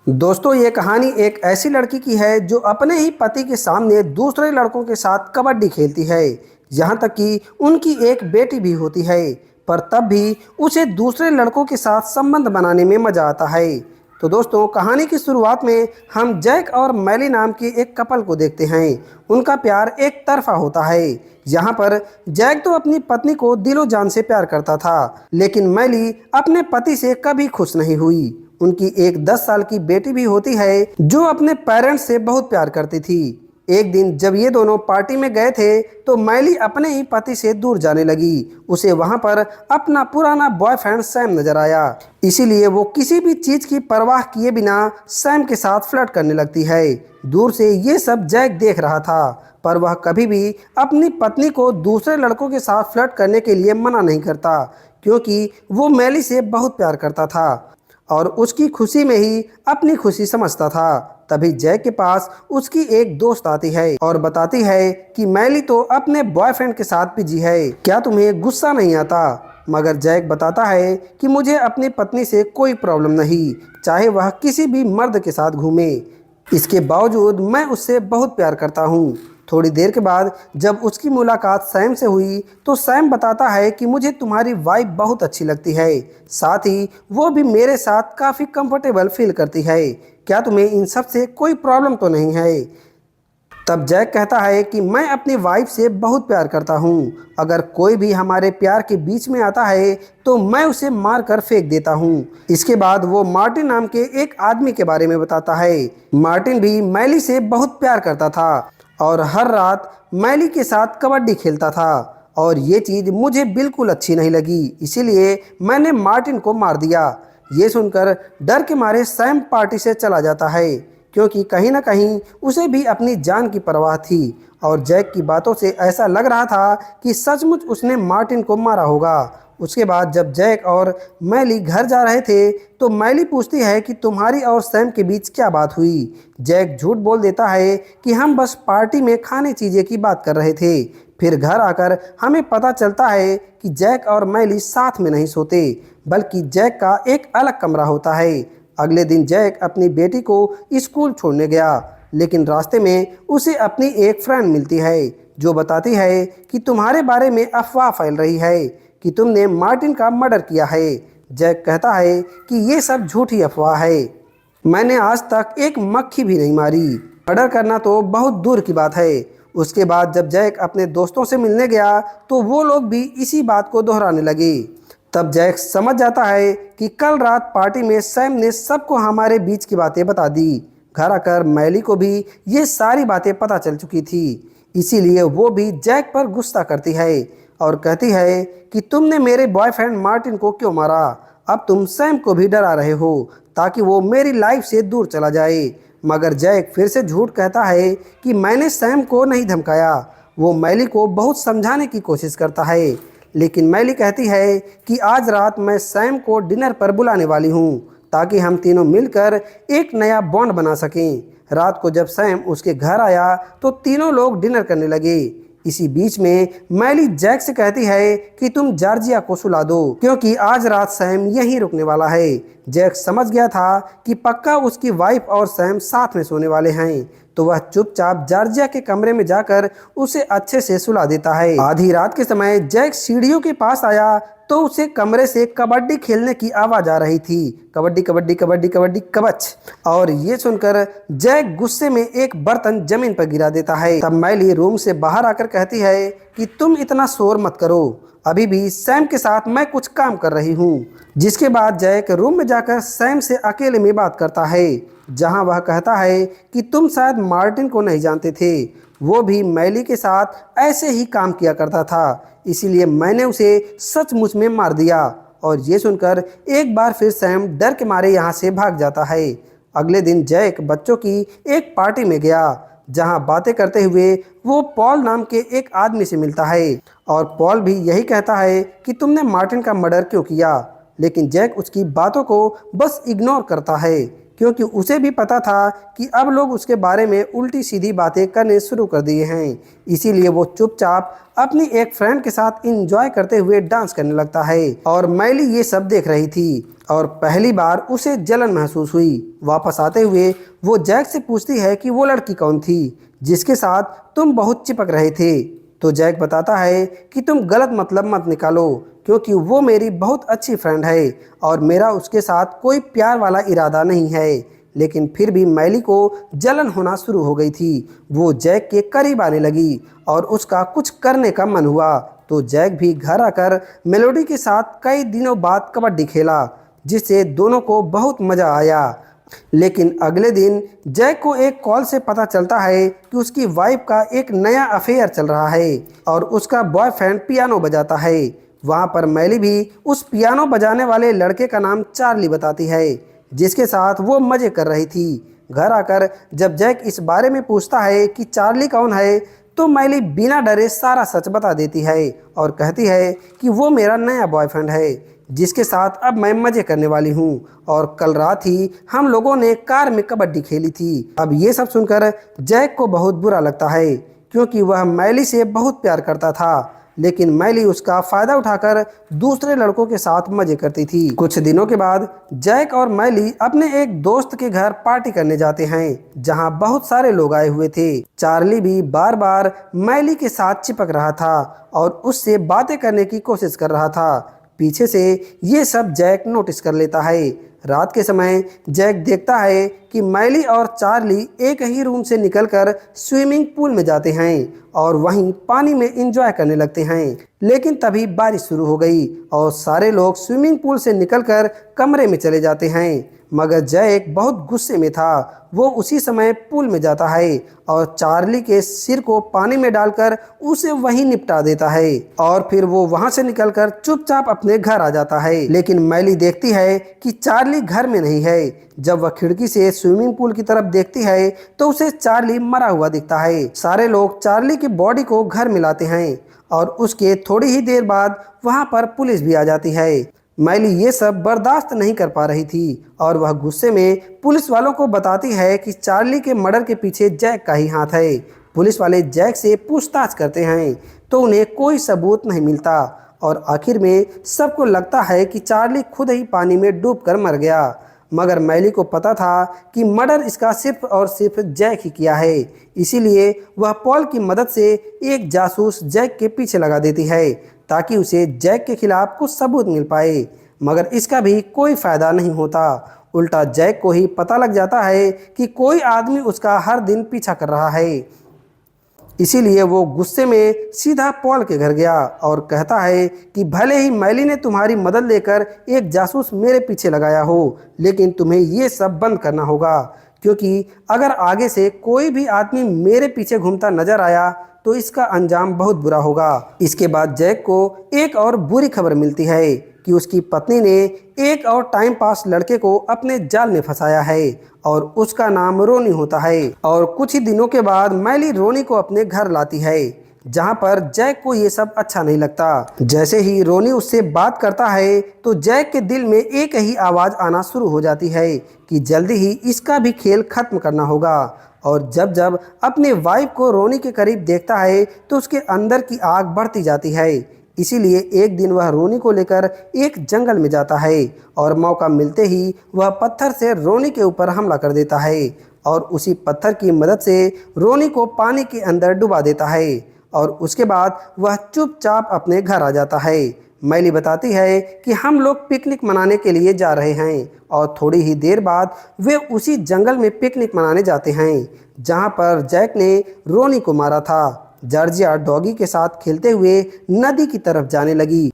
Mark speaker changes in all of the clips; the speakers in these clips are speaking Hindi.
Speaker 1: दोस्तों, ये कहानी एक ऐसी लड़की की है जो अपने ही पति के सामने दूसरे लड़कों के साथ कबड्डी खेलती है। यहाँ तक कि उनकी एक बेटी भी होती है, पर तब भी उसे दूसरे लड़कों के साथ संबंध बनाने में मज़ा आता है। तो दोस्तों, कहानी की शुरुआत में हम जैक और मैली नाम के एक कपल को देखते हैं। उनका प्यार एक तरफा होता है। यहाँ पर जैक तो अपनी पत्नी को दिलो जान से प्यार करता था, लेकिन मैली अपने पति से कभी खुश नहीं हुई। उनकी एक 10 साल की बेटी भी होती है जो अपने पेरेंट्स से बहुत प्यार करती थी। एक दिन जब ये दोनों पार्टी में गए थे तो मैली अपने ही पति से दूर जाने लगी। उसे वहां पर अपना पुराना बॉयफ्रेंड सैम नजर आया, इसीलिए वो किसी भी चीज की परवाह किए बिना सैम के साथ फ्लर्ट करने लगती है। दूर से ये सब जैक देख रहा था, पर वह कभी भी अपनी पत्नी को दूसरे लड़कों के साथ फ्लर्ट करने के लिए मना नहीं करता, क्योंकि वो मैली से बहुत प्यार करता था और उसकी खुशी में ही अपनी खुशी समझता था। तभी जैक के पास उसकी एक दोस्त आती है और बताती है कि मैली तो अपने बॉयफ्रेंड के साथ बिजी है, क्या तुम्हें गुस्सा नहीं आता? मगर जैक बताता है कि मुझे अपनी पत्नी से कोई प्रॉब्लम नहीं, चाहे वह किसी भी मर्द के साथ घूमे। इसके बावजूद मैं उससे बहुत प्यार करता हूँ। थोड़ी देर के बाद जब उसकी मुलाकात सैम से हुई तो सैम बताता है कि मुझे तुम्हारी वाइफ बहुत अच्छी लगती है, साथ ही वो भी मेरे साथ काफ़ी कंफर्टेबल फील करती है। क्या तुम्हें इन सब से कोई प्रॉब्लम तो नहीं है? तब जैक कहता है कि मैं अपनी वाइफ से बहुत प्यार करता हूँ। अगर कोई भी हमारे प्यार के बीच में आता है तो मैं उसे मार कर फेंक देता हूँ। इसके बाद वो मार्टिन नाम के एक आदमी के बारे में बताता है। मार्टिन भी मैली से बहुत प्यार करता था और हर रात मैली के साथ कबड्डी खेलता था, और ये चीज़ मुझे बिल्कुल अच्छी नहीं लगी, इसीलिए मैंने मार्टिन को मार दिया। ये सुनकर डर के मारे सैम पार्टी से चला जाता है, क्योंकि कहीं ना कहीं उसे भी अपनी जान की परवाह थी और जैक की बातों से ऐसा लग रहा था कि सचमुच उसने मार्टिन को मारा होगा। उसके बाद जब जैक और मैली घर जा रहे थे तो मैली पूछती है कि तुम्हारी और सैम के बीच क्या बात हुई। जैक झूठ बोल देता है कि हम बस पार्टी में खाने चीज़ें की बात कर रहे थे। फिर घर आकर हमें पता चलता है कि जैक और मैली साथ में नहीं सोते, बल्कि जैक का एक अलग कमरा होता है। अगले दिन जैक अपनी बेटी को स्कूल छोड़ने गया, लेकिन रास्ते में उसे अपनी एक फ्रेंड मिलती है जो बताती है कि तुम्हारे बारे में अफवाह फैल रही है कि तुमने मार्टिन का मर्डर किया है। जैक कहता है कि ये सब झूठी अफवाह है, मैंने आज तक एक मक्खी भी नहीं मारी, मर्डर करना तो बहुत दूर की बात है। उसके बाद जब जैक अपने दोस्तों से मिलने गया तो वो लोग भी इसी बात को दोहराने लगे। तब जैक समझ जाता है कि कल रात पार्टी में सैम ने सबको हमारे बीच की बातें बता दी। घर आकर मैली को भी ये सारी बातें पता चल चुकी थी, इसीलिए वो भी जैक पर गुस्सा करती है और कहती है कि तुमने मेरे बॉयफ्रेंड मार्टिन को क्यों मारा? अब तुम सैम को भी डरा रहे हो ताकि वो मेरी लाइफ से दूर चला जाए। मगर जैक फिर से झूठ कहता है कि मैंने सैम को नहीं धमकाया। वो मैली को बहुत समझाने की कोशिश करता है, लेकिन मैली कहती है कि आज रात मैं सैम को डिनर पर बुलाने वाली हूँ ताकि हम तीनों मिलकर एक नया बॉन्ड बना सकें। रात को जब सैम उसके घर आया तो तीनों लोग डिनर करने लगे। इसी बीच में मैली जैक से कहती है कि तुम जॉर्जिया को सुला दो, क्योंकि आज रात सैम यहीं रुकने वाला है। जैक समझ गया था कि पक्का उसकी वाइफ और सैम साथ में सोने वाले हैं, तो वह चुपचाप जॉर्जिया के कमरे में जाकर उसे अच्छे से सुला देता है। आधी रात के समय जैक सीढ़ियों के पास आया तो उसे कमरे से कबड्डी खेलने की आवाज आ रही थी, कबड्डी कबड्डी कबड्डी कबड्डी कबच। और ये सुनकर जैक गुस्से में एक बर्तन जमीन पर गिरा देता है। तब मैली रूम से बाहर आकर कहती है कि तुम इतना शोर मत करो, अभी भी सैम के साथ मैं कुछ काम कर रही हूँ। जिसके बाद जैक रूम में जाकर सैम से अकेले में बात करता है, जहाँ वह कहता है कि तुम शायद मार्टिन को नहीं जानते थे, वो भी मैली के साथ ऐसे ही काम किया करता था, इसीलिए मैंने उसे सचमुच में मार दिया। और ये सुनकर एक बार फिर सैम डर के मारे यहाँ से भाग जाता है। अगले दिन जैक बच्चों की एक पार्टी में गया, जहाँ बातें करते हुए वो पॉल नाम के एक आदमी से मिलता है, और पॉल भी यही कहता है कि तुमने मार्टिन का मर्डर क्यों किया। लेकिन जैक उसकी बातों को बस इग्नोर करता है, क्योंकि उसे भी पता था कि अब लोग उसके बारे में उल्टी सीधी बातें करने शुरू कर दिए हैं। इसीलिए वो चुपचाप अपनी एक फ्रेंड के साथ इंजॉय करते हुए डांस करने लगता है और मैली ये सब देख रही थी और पहली बार उसे जलन महसूस हुई। वापस आते हुए वो जैक से पूछती है कि वो लड़की कौन थी जिसके साथ तुम बहुत चिपक रहे थे। तो जैक बताता है कि तुम गलत मतलब मत निकालो, क्योंकि वो मेरी बहुत अच्छी फ्रेंड है और मेरा उसके साथ कोई प्यार वाला इरादा नहीं है। लेकिन फिर भी मैली को जलन होना शुरू हो गई थी। वो जैक के करीब आने लगी और उसका कुछ करने का मन हुआ। तो जैक भी घर आकर मेलोडी के साथ कई दिनों बाद कबड्डी खेला, जिससे दोनों को बहुत मज़ा आया। लेकिन अगले दिन जैक को एक कॉल से पता चलता है कि उसकी वाइफ का एक नया अफेयर चल रहा है और उसका बॉयफ्रेंड पियानो बजाता है। वहाँ पर मैली भी उस पियानो बजाने वाले लड़के का नाम चार्ली बताती है, जिसके साथ वो मज़े कर रही थी। घर आकर जब जैक इस बारे में पूछता है कि चार्ली कौन है, तो मैली बिना डरे सारा सच बता देती है और कहती है कि वो मेरा नया बॉयफ्रेंड है, जिसके साथ अब मैं मज़े करने वाली हूँ और कल रात ही हम लोगों ने कार में कबड्डी खेली थी। अब ये सब सुनकर जैक को बहुत बुरा लगता है, क्योंकि वह मैली से बहुत प्यार करता था, लेकिन मैली उसका फ़ायदा उठाकर दूसरे लड़कों के साथ मज़े करती थी। कुछ दिनों के बाद जैक और मैली अपने एक दोस्त के घर पार्टी करने जाते हैं, जहां बहुत सारे लोग आए हुए थे। चार्ली भी बार बार मैली के साथ चिपक रहा था और उससे बातें करने की कोशिश कर रहा था। पीछे से ये सब जैक नोटिस कर लेता है। रात के समय जैक देखता है कि मैली और चार्ली एक ही रूम से निकलकर स्विमिंग पूल में जाते हैं और वहीं पानी में एंजॉय करने लगते हैं। लेकिन तभी बारिश शुरू हो गई और सारे लोग स्विमिंग पूल से निकलकर कमरे में चले जाते हैं। मगर जैक बहुत गुस्से में था। वो उसी समय पूल में जाता है और चार्ली के सिर को पानी में डालकर उसे वहीं निपटा देता है और फिर वो वहां से निकलकर चुपचाप अपने घर आ जाता है। लेकिन मैली देखती है कि चार्ली घर में नहीं है। जब वह खिड़की से स्विमिंग पूल की तरफ देखती है तो उसे चार्ली मरा हुआ दिखता है। सारे लोग चार्ली की बॉडी को घर मिलाते हैं और उसके थोड़ी ही देर बाद वहां पर पुलिस भी आ जाती है। मैली ये सब बर्दाश्त नहीं कर पा रही थी और वह गुस्से में पुलिस वालों को बताती है कि चार्ली के मर्डर के पीछे जैक का ही हाथ है। पुलिस वाले जैक से पूछताछ करते हैं तो उन्हें कोई सबूत नहीं मिलता और आखिर में सबको लगता है कि चार्ली खुद ही पानी में डूबकर मर गया। मगर मैली को पता था कि मर्डर इसका सिर्फ और सिर्फ जैक ही किया है। इसीलिए वह पॉल की मदद से एक जासूस जैक के पीछे लगा देती है ताकि उसे जैक के खिलाफ कुछ सबूत मिल पाए। मगर इसका भी कोई फ़ायदा नहीं होता। उल्टा जैक को ही पता लग जाता है कि कोई आदमी उसका हर दिन पीछा कर रहा है। इसीलिए वो गुस्से में सीधा पॉल के घर गया और कहता है कि भले ही मैली ने तुम्हारी मदद लेकर एक जासूस मेरे पीछे लगाया हो, लेकिन तुम्हें ये सब बंद करना होगा, क्योंकि अगर आगे से कोई भी आदमी मेरे पीछे घूमता नजर आया तो इसका अंजाम बहुत बुरा होगा। इसके बाद जैक को एक और बुरी खबर मिलती है कि उसकी पत्नी ने एक और टाइम पास लड़के को अपने जाल में फंसाया है और उसका नाम रोनी होता है। और कुछ ही दिनों के बाद मैली रोनी को अपने घर लाती है, जहां पर जैक को ये सब अच्छा नहीं लगता। जैसे ही रोनी उससे बात करता है तो जैक के दिल में एक ही आवाज़ आना शुरू हो जाती है कि जल्दी ही इसका भी खेल खत्म करना होगा। और जब जब अपने वाइफ को रोनी के करीब देखता है तो उसके अंदर की आग बढ़ती जाती है। इसीलिए एक दिन वह रोनी को लेकर एक जंगल में जाता है और मौका मिलते ही वह पत्थर से रोनी के ऊपर हमला कर देता है और उसी पत्थर की मदद से रोनी को पानी के अंदर डुबा देता है और उसके बाद वह चुपचाप अपने घर आ जाता है। मैली बताती है कि हम लोग पिकनिक मनाने के लिए जा रहे हैं और थोड़ी ही देर बाद वे उसी जंगल में पिकनिक मनाने जाते हैं जहां पर जैक ने रोनी को मारा था। जॉर्जिया डॉगी के साथ खेलते हुए नदी की तरफ जाने लगी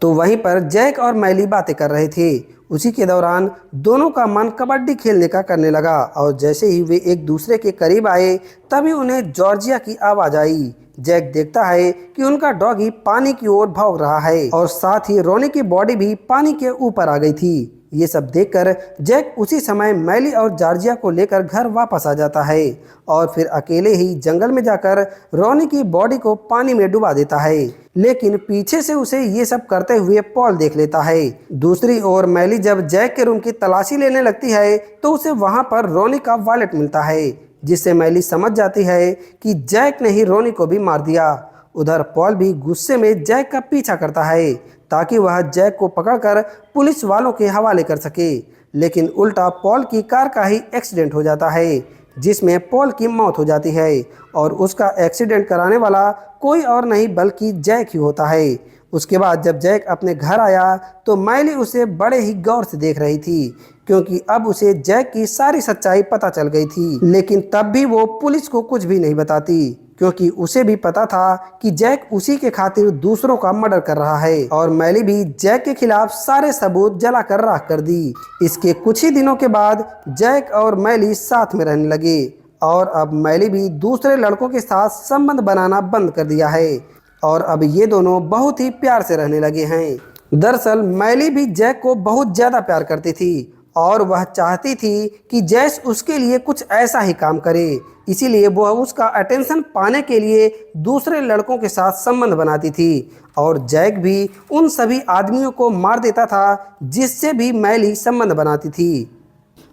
Speaker 1: तो वहीं पर जैक और मैली बातें कर रहे थे। उसी के दौरान दोनों का मन कबड्डी खेलने का करने लगा और जैसे ही वे एक दूसरे के करीब आए तभी उन्हें जॉर्जिया की आवाज़ आई। जैक देखता है कि उनका डॉगी पानी की ओर भाग रहा है और साथ ही रोनी की बॉडी भी पानी के ऊपर आ गई थी। ये सब देखकर जैक उसी समय मैली और जॉर्जिया को लेकर घर वापस आ जाता है और फिर अकेले ही जंगल में जाकर रोनी की बॉडी को पानी में डुबा देता है। लेकिन पीछे से उसे ये सब करते हुए पॉल देख लेता है। दूसरी ओर मैली जब जैक के रूम की तलाशी लेने लगती है तो उसे वहां पर रोनी का वॉलेट मिलता है, जिससे मैली समझ जाती है कि जैक ने ही रोनी को भी मार दिया। उधर पॉल भी गुस्से में जैक का पीछा करता है ताकि वह जैक को पकड़कर पुलिस वालों के हवाले कर सके, लेकिन उल्टा पॉल की कार का ही एक्सीडेंट हो जाता है जिसमें पॉल की मौत हो जाती है और उसका एक्सीडेंट कराने वाला कोई और नहीं बल्कि जैक ही होता है। उसके बाद जब जैक अपने घर आया तो मैली उसे बड़े ही गौर से देख रही थी क्योंकि अब उसे जैक की सारी सच्चाई पता चल गई थी, लेकिन तब भी वो पुलिस को कुछ भी नहीं बताती क्योंकि उसे भी पता था कि जैक उसी के खातिर दूसरों का मर्डर कर रहा है और मैली भी जैक के खिलाफ सारे सबूत जलाकर राख कर दी। इसके कुछ ही दिनों के बाद जैक और मैली साथ में रहने लगे और अब मैली भी दूसरे लड़कों के साथ संबंध बनाना बंद कर दिया है और अब ये दोनों बहुत ही प्यार से रहने लगे हैं। दरअसल मैली भी जैक को बहुत ज़्यादा प्यार करती थी और वह चाहती थी कि जैस उसके लिए कुछ ऐसा ही काम करे, इसीलिए वह उसका अटेंशन पाने के लिए दूसरे लड़कों के साथ संबंध बनाती थी और जैक भी उन सभी आदमियों को मार देता था जिससे भी मैली संबंध बनाती थी।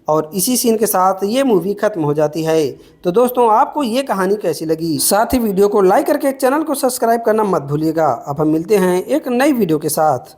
Speaker 1: और इसी सीन के साथ ये मूवी खत्म हो जाती है। तो दोस्तों, आपको ये कहानी कैसी लगी? साथ ही वीडियो को लाइक करके चैनल को सब्सक्राइब करना मत भूलिएगा। अब हम मिलते हैं एक नई वीडियो के साथ।